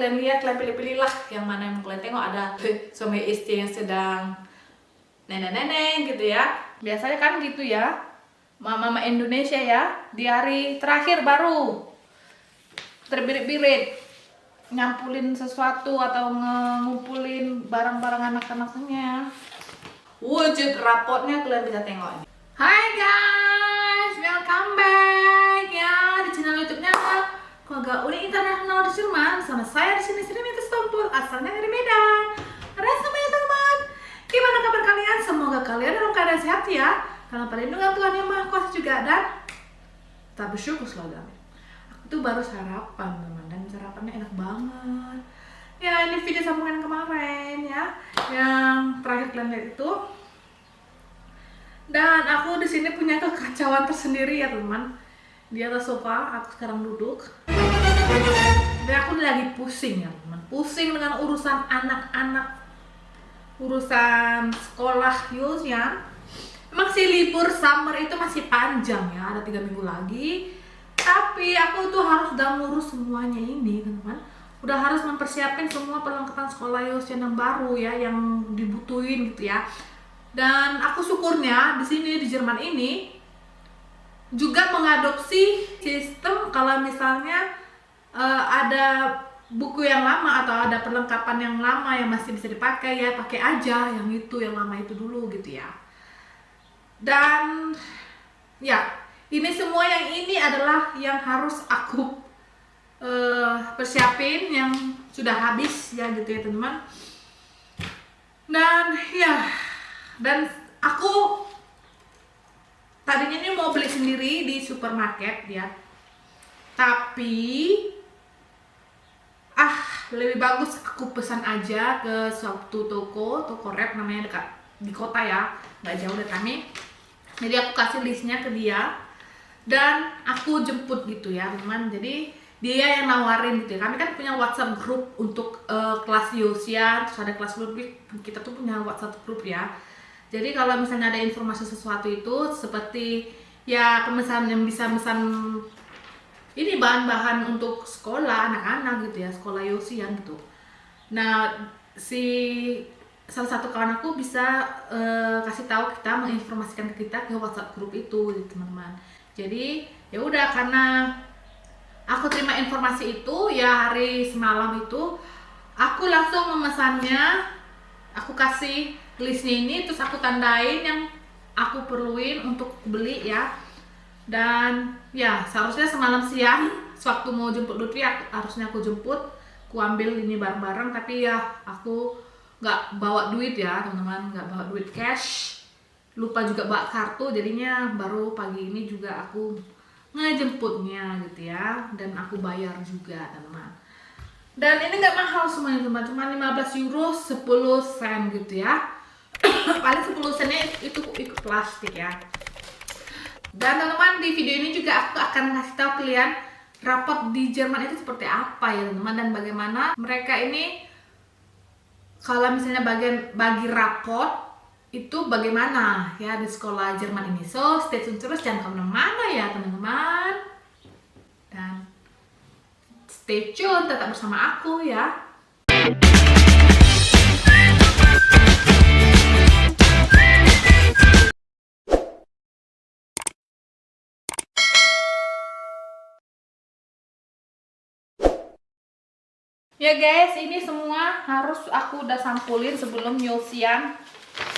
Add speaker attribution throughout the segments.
Speaker 1: kalian lihat, kalian pilih-pilih lah yang mana yang kalian tengok. Ada suami istri yang sedang nenek-nenek gitu ya. Biasanya kan gitu ya, mama Indonesia ya, di hari terakhir baru terbirit-birit nyampulin sesuatu atau ngumpulin barang-barang anak-anaknya. Wujud rapotnya kalian bisa tengok ini. Hai guys, welcome back ya di channel YouTube-nya Keluarga Uni Internasional di Jerman. Sama saya di sini Minta Stompul, asalnya dari Medan. Rasa ya teman. Gimana kabar kalian? Semoga kalian dalam keadaan sehat ya. Karena perlindungan Tuhan Yang Maha Kuasa juga dan tak bersyukur selalu. Aku tuh baru sarapan teman, dan sarapannya enak banget. Ya ini video sambungan kemarin ya, yang terakhir kalian lihat itu. Dan aku di sini punya kekacauan tersendiri ya teman. Di atas sofa, aku sekarang duduk. Dan aku lagi pusing ya teman. Pusing dengan urusan anak-anak, urusan sekolah ya. Emang sih libur summer itu masih panjang ya, ada 3 minggu lagi. Tapi aku tuh harus udah ngurus semuanya ini teman. Udah harus mempersiapin semua perlengkapan sekolah Yosin yang baru ya, yang dibutuhin gitu ya. Dan aku syukurnya di sini di Jerman ini juga mengadopsi sistem kalau misalnya ada buku yang lama atau ada perlengkapan yang lama yang masih bisa dipakai ya, pakai aja yang itu, yang lama itu dulu gitu ya. Dan ya, ini semua yang ini adalah yang harus aku persiapin yang sudah habis ya gitu ya teman. Dan ya, dan aku tadinya ini mau beli sendiri di supermarket ya, tapi lebih bagus aku pesan aja ke suatu toko rep namanya, dekat di kota ya, nggak jauh dari kami. Jadi aku kasih listnya ke dia dan aku jemput gitu ya teman. Jadi dia yang nawarin gitu ya. Kami kan punya WhatsApp group untuk kelas Yosia, terus ada kelas grup, kita tuh punya WhatsApp group ya. Jadi kalau misalnya ada informasi sesuatu itu seperti ya pemesan yang bisa pesan ini bahan-bahan untuk sekolah anak-anak gitu ya, sekolah Yosia gitu. Nah, salah satu kawan aku bisa kasih tahu kita, menginformasikan ke kita ke WhatsApp group itu gitu, teman-teman. Jadi ya udah, karena aku terima informasi itu ya hari semalam itu, aku langsung memesannya, aku kasih listnya ini, terus aku tandain yang aku perluin untuk beli ya. Dan ya seharusnya semalam siang sewaktu mau jemput Lutfi, harusnya aku jemput, aku ambil ini bareng-bareng, tapi ya aku nggak bawa duit ya teman-teman, nggak bawa duit cash, lupa juga bawa kartu, jadinya baru pagi ini juga aku ngejemputnya gitu ya, dan aku bayar juga teman-teman. Dan ini nggak mahal semuanya teman, cuma 15 euro 10 sen gitu ya. Paling 10 sennya itu ikut plastik ya. Dan teman-teman, di video ini juga aku akan ngasih tahu kalian rapot di Jerman itu seperti apa ya teman-teman, dan bagaimana mereka ini kalau misalnya bagi rapot itu bagaimana ya di sekolah Jerman ini. So stay tune terus, jangan kemana-mana ya teman-teman, dan stay tune, tetap bersama aku ya. Ya guys, ini semua harus aku udah sampulin sebelum Yosian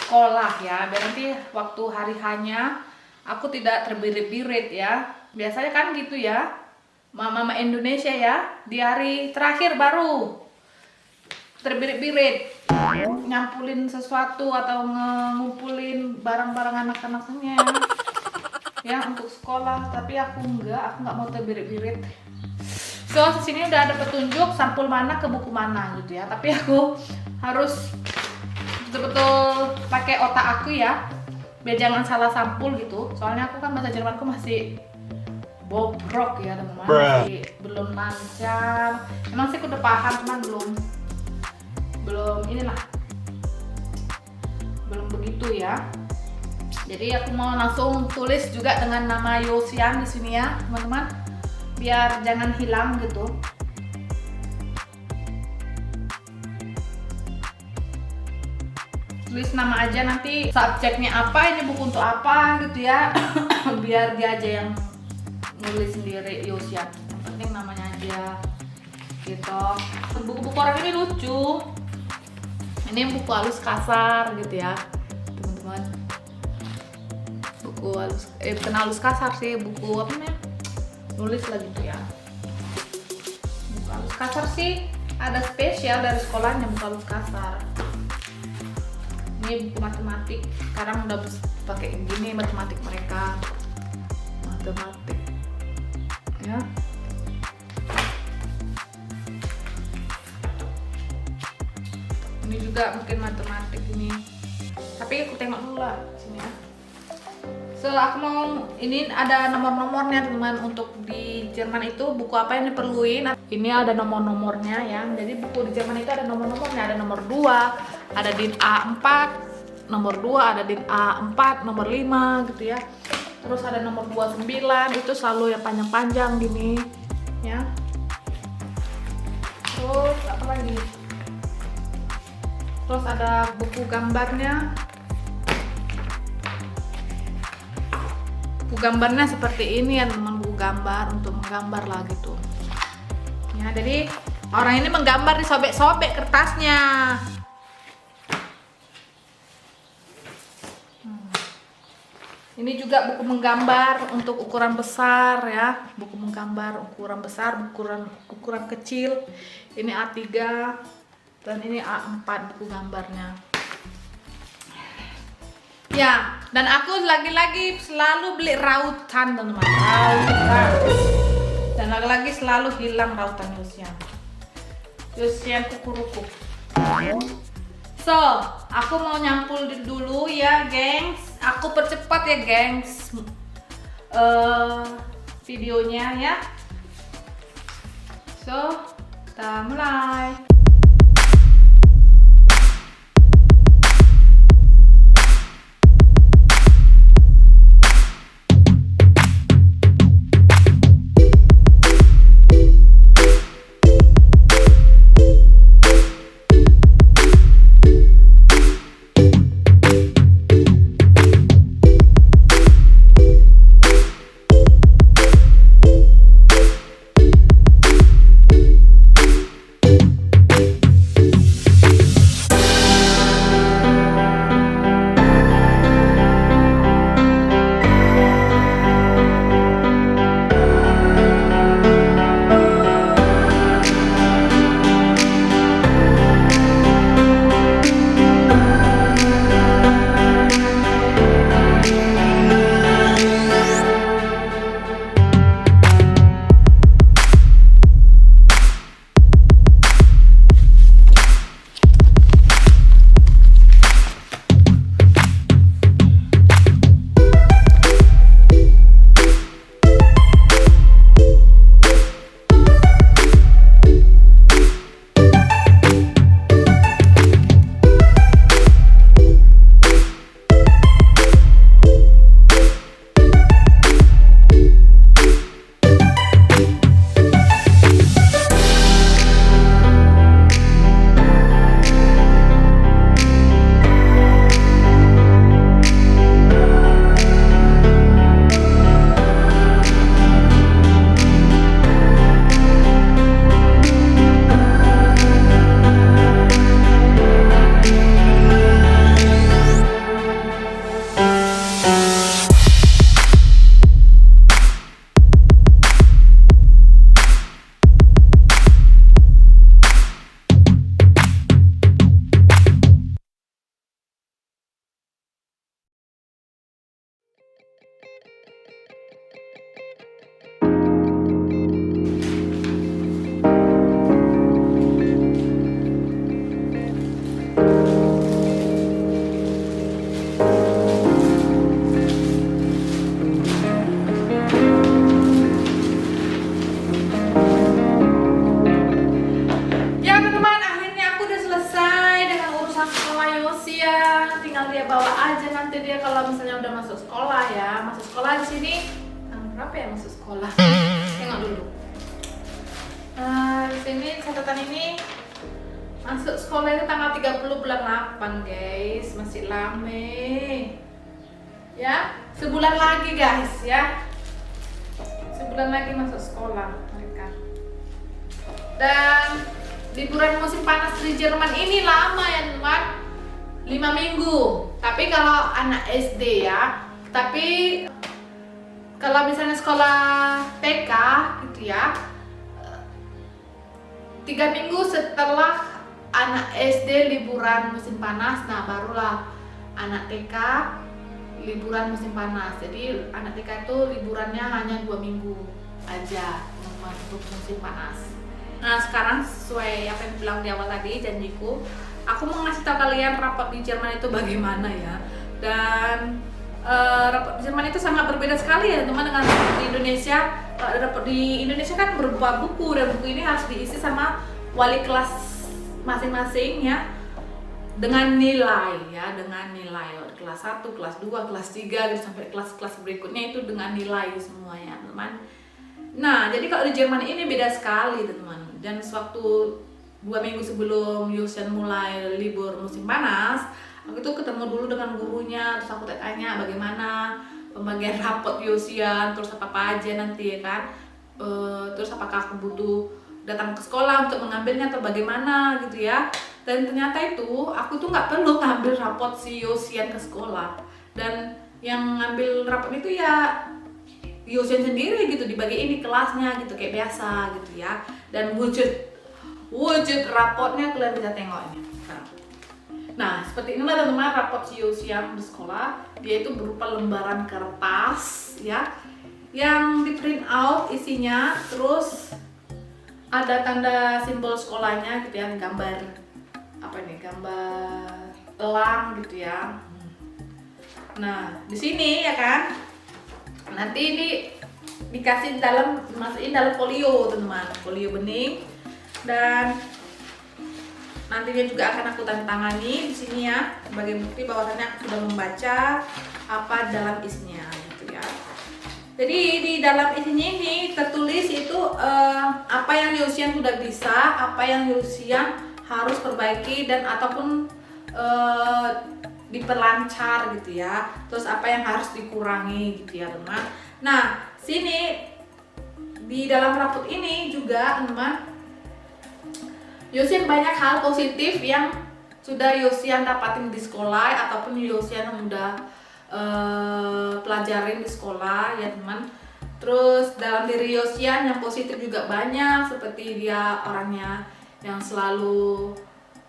Speaker 1: sekolah ya, biar nanti waktu hari hanya aku tidak terbirit-birit ya. Biasanya kan gitu ya, mama Indonesia ya, di hari terakhir baru terbirit-birit nyampulin sesuatu atau ngumpulin barang-barang anak-anaknya ya untuk sekolah. Tapi aku nggak mau terbirit-birit. So sini udah ada petunjuk sampul mana ke buku mana gitu ya, tapi aku harus betul-betul pakai otak aku ya, biar jangan salah sampul gitu. Soalnya aku kan bahasa Jermanku masih bobrok ya teman-teman, masih belum lancar. Emang sih aku udah paham, cuman belum inilah, belum begitu ya. Jadi aku mau langsung tulis juga dengan nama Yosian di sini ya teman-teman, biar jangan hilang gitu. tulis nama aja, nanti subjeknya apa, ini buku untuk apa gitu ya. Biar dia aja yang nulis sendiri. Yosya, yang penting namanya aja gitu. Buku-buku orang ini lucu. Ini buku halus kasar gitu ya teman-teman. Buku halus, bukan halus kasar sih, buku apa namanya, nulis lah gitu ya. Buku halus kasar sih ada spesial dari sekolahnya, buku halus kasar. Ini buku matematik, sekarang udah pakai gini matematik mereka, matematik ya. Ini juga mungkin matematik ini, tapi aku tengok dulu lah sini ya. So aku mau, ini ada nomor-nomornya teman, untuk di Jerman itu buku apa yang diperluin. Ini ada nomor-nomornya ya. Jadi buku di Jerman itu ada nomor-nomornya, ada nomor 2, ada DIN A4, nomor 2, ada DIN A4, nomor 5 gitu ya. Terus ada nomor 29, itu selalu yang panjang-panjang gini ya. Terus apa lagi? Terus ada buku gambarnya. Buku gambarnya seperti ini ya teman, buku gambar untuk menggambar lah gitu ya. Jadi orang ini menggambar, disobek-sobek kertasnya. Ini juga buku menggambar untuk ukuran besar ya, buku menggambar ukuran besar, ukuran kecil. Ini A3 dan ini A4 buku gambarnya. Ya, dan aku lagi-lagi selalu beli rautan teman-teman, rautan. Dan lagi-lagi selalu hilang rautan Yosyan kukuruku. So, aku mau nyampul dulu ya, gengs. Aku percepat ya, gengs. Videonya ya. So, kita mulai. kalau misalnya udah masuk sekolah ya, masuk sekolah di sini berapa ya masuk sekolah? Tengok dulu. Di sini catatan ini Masuk sekolah itu tanggal 30 bulan 8 guys, masih lame. Ya, sebulan lagi guys ya. Sebulan lagi masuk sekolah mereka. Dan liburan musim panas di Jerman ini lama ya teman, 5 minggu. Tapi kalau anak SD ya, tapi kalau misalnya sekolah TK gitu ya, 3 minggu setelah anak SD liburan musim panas, nah barulah anak TK liburan musim panas. Jadi anak TK itu liburannya hanya 2 minggu aja untuk musim panas. Nah sekarang sesuai apa yang bilang di awal tadi janjiku, aku mau ngasih tahu kalian rapot di Jerman itu bagaimana ya. Dan rapot di Jerman itu sangat berbeda sekali ya teman dengan rapot di Indonesia. Rapot di Indonesia kan berupa buku, dan buku ini harus diisi sama wali kelas masing-masing ya, dengan nilai ya, dengan nilai kelas 1, kelas 2, kelas 3 gitu, sampai kelas-kelas berikutnya itu dengan nilai semuanya teman. Nah jadi kalau di Jerman ini beda sekali teman. Dan sewaktu 2 minggu sebelum Yusian mulai libur musim panas, aku tuh ketemu dulu dengan gurunya, terus aku tanya bagaimana pembagian rapot Yusian, terus apa aja nanti ya kan, terus apakah aku butuh datang ke sekolah untuk mengambilnya atau bagaimana gitu ya. Dan ternyata itu aku tuh nggak perlu ngambil rapot si Yosian ke sekolah, dan yang ngambil rapot itu ya Yosian sendiri gitu, dibagiin di kelasnya gitu kayak biasa gitu ya. Dan wujud rapotnya kalian bisa tengok ini. Nah seperti inilah teman-teman rapot si Yosian di sekolah. Dia itu berupa lembaran kertas ya, yang di print out isinya, terus ada tanda simbol sekolahnya gitu ya, gambar apa ini, gambar elang gitu ya. Nah di sini ya kan, nanti ini dikasih masukin dalam folio teman-teman, folio bening, dan nantinya juga akan aku tanda tangani di sini ya, sebagai bukti bahwasannya aku sudah membaca apa dalam isinya gitu ya. Jadi di dalam isinya ini tertulis itu apa yang Yosian sudah bisa, apa yang Yosian harus perbaiki dan ataupun diperlancar gitu ya. Terus apa yang harus dikurangi gitu ya teman. Nah sini di dalam rapot ini juga teman, Yosian banyak hal positif yang sudah Yosian dapatin di sekolah ataupun Yosian udah pelajarin di sekolah ya teman. Terus dalam diri Yosian yang positif juga banyak, seperti dia orangnya yang selalu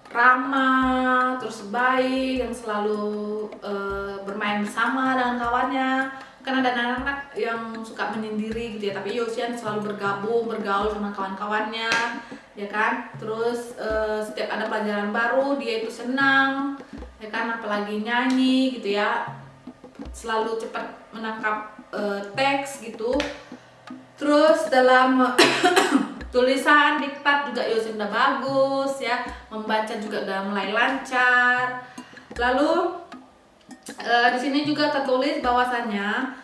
Speaker 1: ramah, terus baik, yang selalu bermain bersama dengan kawannya. Kan ada anak-anak yang suka menyendiri gitu ya, tapi Yosian selalu bergaul sama kawan-kawannya ya kan. Terus setiap ada pelajaran baru dia itu senang ya kan, apalagi nyanyi gitu ya, selalu cepat menangkap teks gitu. Terus dalam tulisan diktat juga Yosian udah bagus ya, membaca juga udah mulai lancar. Lalu di sini juga tertulis bahwasannya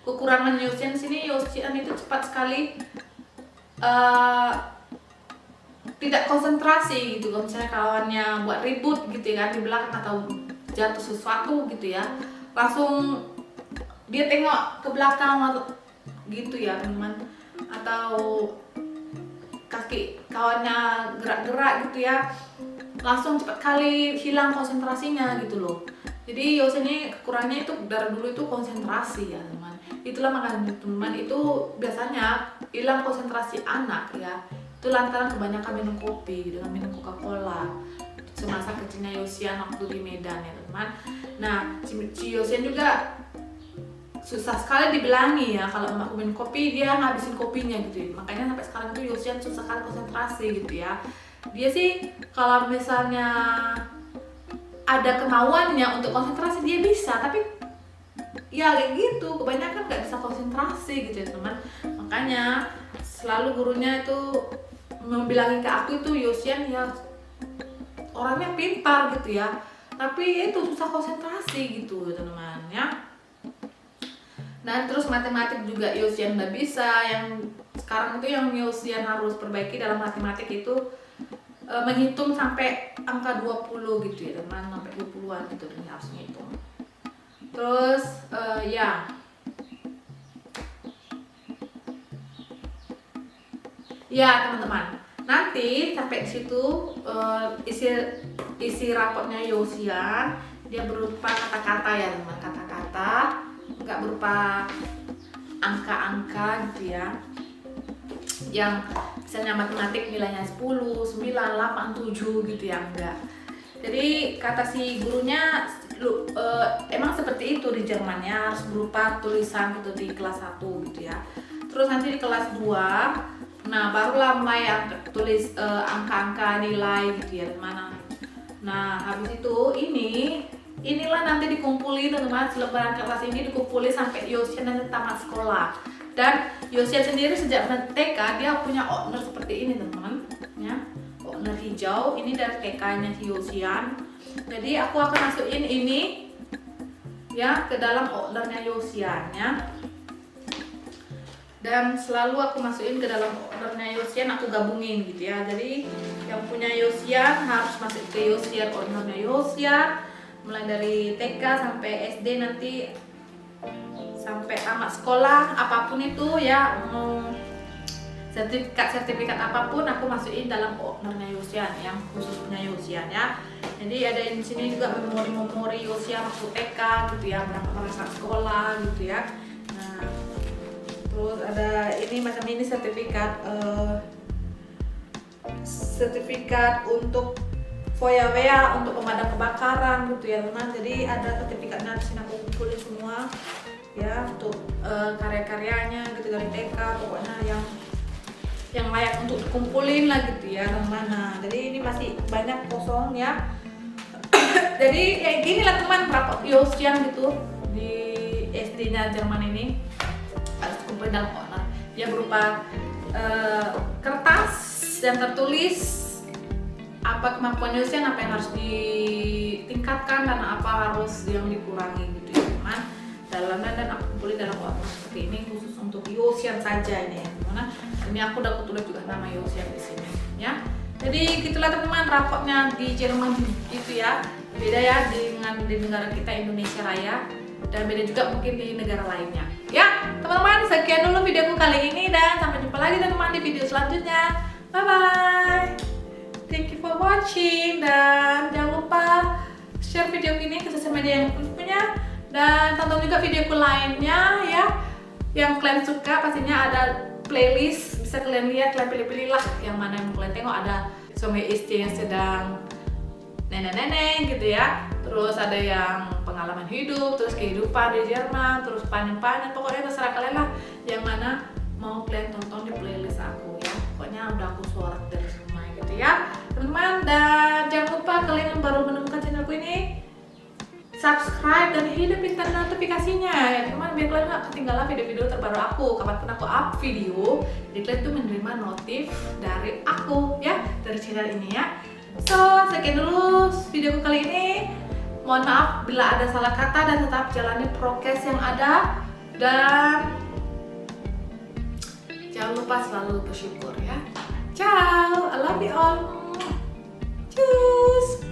Speaker 1: kekurangan Yosian di sini, Yosian itu cepat sekali tidak konsentrasi gitu. Kalau misalnya kawannya buat ribut gitu ya kan di belakang atau jatuh sesuatu gitu ya, langsung dia tengok ke belakang atau gitu ya teman, atau kaki kawannya gerak-gerak gitu ya, langsung cepat kali hilang konsentrasinya gitu loh. Jadi Yosian ini kekurangannya itu dari dulu itu konsentrasi ya teman. Itulah makanya teman itu biasanya hilang konsentrasi anak ya, itu lantaran kebanyakan minum kopi dengan minum Coca-Cola semasa kecilnya Yosian waktu di Medan ya teman. Nah si Yosian juga susah sekali dibilangi ya, kalau aku minum kopi dia ngabisin kopinya gitu ya. Makanya sampai sekarang itu Yosian susah sekali konsentrasi gitu ya. Dia sih kalau misalnya ada kemauannya untuk konsentrasi dia bisa, tapi ya kayak gitu kebanyakan nggak bisa konsentrasi gitu ya teman. Makanya selalu gurunya itu membilangin ke aku itu Yosian ya orangnya pintar gitu ya, tapi itu susah konsentrasi gitu teman ya. Dan terus matematik juga Yosian udah bisa. Yang sekarang itu yang Yosian harus perbaiki dalam matematik itu menghitung sampai angka 20 gitu ya teman, sampai 20-an gitu ini harus menghitung. Terus ya teman-teman, nanti sampai di situ isi rapotnya Yosian dia berupa kata-kata ya teman, kata-kata, nggak berupa angka-angka gitu ya, yang misalnya matematik nilainya 10, 9, 8, 7 gitu ya, enggak. Jadi kata si gurunya emang seperti itu di Jermannya, harus berupa tulisan gitu di kelas 1 gitu ya. Terus nanti di kelas 2, nah barulah mulai tulis angka-angka nilai gitu ya teman. Nah habis itu inilah nanti dikumpulin teman-teman, selebaran kertas ini dikumpulin sampai Yosian nanti tamat sekolah. Dan Yosian sendiri sejak TK dia punya owner seperti ini teman-teman ya, owner hijau ini dari TK-nya si Yosian. Jadi aku akan masukin ini ya ke dalam ownernya Yosian ya, dan selalu aku masukin ke dalam ownernya Yosian, aku gabungin gitu ya. Jadi yang punya Yosian harus masuk ke Yosian, ownernya Yosian, mulai dari TK sampai SD, nanti sampai tamat sekolah apapun itu ya, sertifikat apapun aku masukin dalam ownernya Yosian, yang khusus punya Yosian ya. Jadi ada di sini juga memori Yosian waktu TK gitu ya, berangkat pada sekolah gitu ya. Nah terus ada ini macam ini sertifikat untuk foya untuk pemadam kebakaran gitu ya teman. Jadi ada sertifikatnya di sini, aku kumpulin semua ya, untuk karya-karyanya gitu dari TK, pokoknya yang layak untuk dikumpulin lah gitu ya teman. Nah jadi ini masih banyak kosong ya. Jadi kayak gini lah teman, rapot Yosian gitu di SD-nya Jerman ini harus dikumpulin dalam owner. Dia berupa kertas yang tertulis apa kemampuan Yosian, apa yang harus ditingkatkan dan apa harus yang dikurangi gitu ya teman. Dan aku kumpulin dalam owner seperti ini, khusus untuk Yosian saja ini ya teman. Ini aku udah tulis juga nama Yosian di sini ya. Jadi gitulah teman-teman rapotnya di Jerman gitu ya. Beda ya dengan di negara kita Indonesia Raya, dan beda juga mungkin di negara lainnya. Ya teman-teman, sekian dulu videoku kali ini, dan sampai jumpa lagi teman-teman di video selanjutnya. Bye bye. Thank you for watching, dan jangan lupa share video ini ke sosial media yang kalian punya, dan tonton juga videoku lainnya ya yang kalian suka. Pastinya ada playlist, bisa kalian lihat, kalian pilih-pilih lah yang mana yang kalian tengok. Ada suami istri yang sedang nenek-nenek gitu ya, terus ada yang pengalaman hidup, terus kehidupan di Jerman, terus panen-panen, pokoknya terserah kalian lah yang mana mau kalian tonton di playlist aku ya. Pokoknya udah aku suara dari semua gitu ya teman-teman. Dan jangan lupa kalian yang baru menemukan channelku ini, subscribe dan hidupin tanda notifikasinya ya teman, biar kalian gak ketinggalan video-video terbaru aku kapanpun aku up video. Jadi kalian tuh menerima notif dari aku ya, dari channel ini ya. So sekian dulu videoku kali ini, mohon maaf bila ada salah kata, dan tetap jalani prokes yang ada, dan jangan lupa selalu bersyukur ya. Ciao, I love you all. Tschüss.